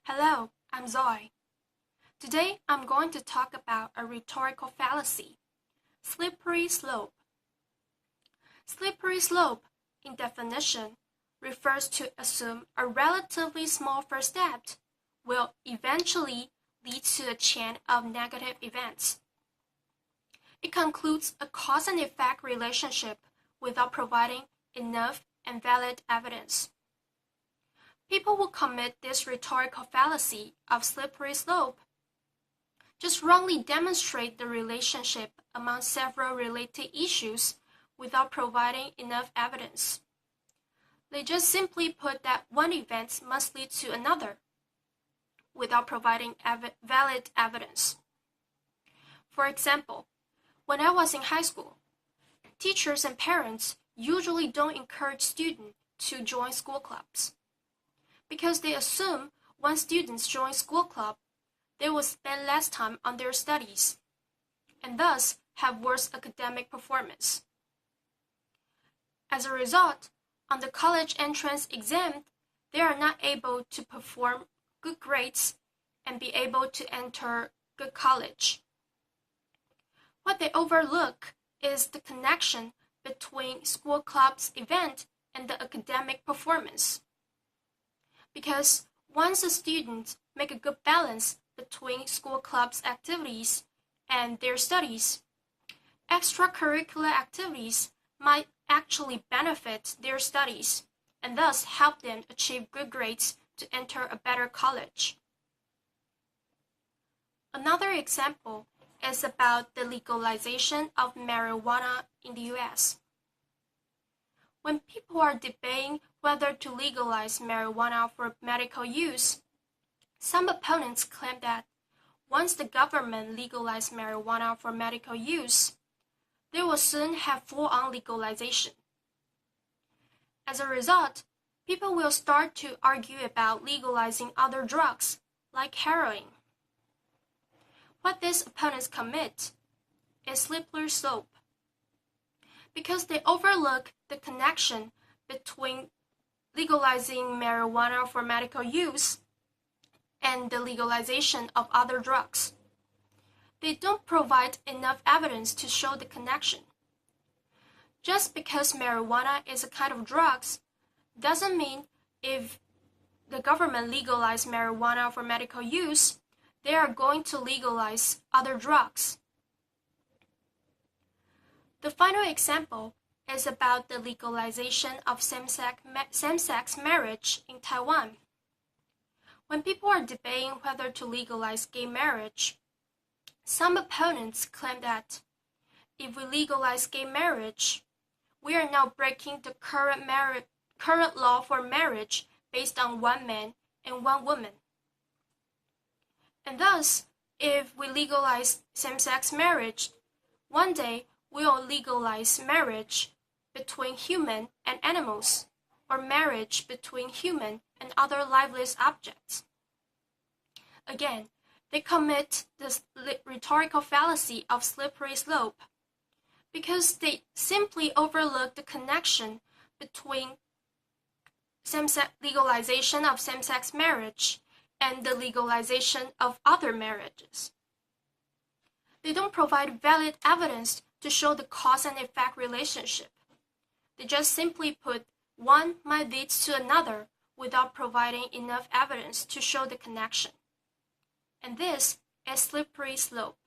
Hello, I'm Zoe. Today I'm going to talk about a rhetorical fallacy, slippery slope. Slippery slope, in definition, refers to assume a relatively small first step will eventually lead to a chain of negative events. It concludes a cause and effect relationship without providing enough and valid evidence. People will commit this rhetorical fallacy of slippery slope. Just wrongly demonstrate the relationship among several related issues without providing enough evidence. They just simply put that one event must lead to another without providing valid evidence. For example, when I was in high school, teachers and parents usually don't encourage students to join school clubs, because they assume once students join school club, they will spend less time on their studies, and thus have worse academic performance. As a result, on the college entrance exam, they are not able to perform good grades and be able to enter good college. What they overlook is the connection between school club's event and the academic performance. Because once a student make a good balance between school club's activities and their studies, extracurricular activities might actually benefit their studies and thus help them achieve good grades to enter a better college. Another example is about the legalization of marijuana in the US. When people are debating whether to legalize marijuana for medical use, some opponents claim that once the government legalizes marijuana for medical use, they will soon have full-on legalization. As a result, people will start to argue about legalizing other drugs, like heroin. What these opponents commit is slippery slope, because they overlook the connection between legalizing marijuana for medical use and the legalization of other drugs. They don't provide enough evidence to show the connection. Just because marijuana is a kind of drugs doesn't mean if the government legalizes marijuana for medical use, they are going to legalize other drugs. The final example is about the legalization of same-sex marriage in Taiwan. When people are debating whether to legalize gay marriage, some opponents claim that if we legalize gay marriage, we are now breaking the current law for marriage based on one man and one woman. And thus, if we legalize same-sex marriage, one day we will legalize marriage between human and animals, or marriage between human and other lifeless objects. Again, they commit the rhetorical fallacy of slippery slope because they simply overlook the connection between legalization of same-sex marriage and the legalization of other marriages. They don't provide valid evidence to show the cause and effect relationship. They just simply put one might lead to another without providing enough evidence to show the connection. And this is slippery slope.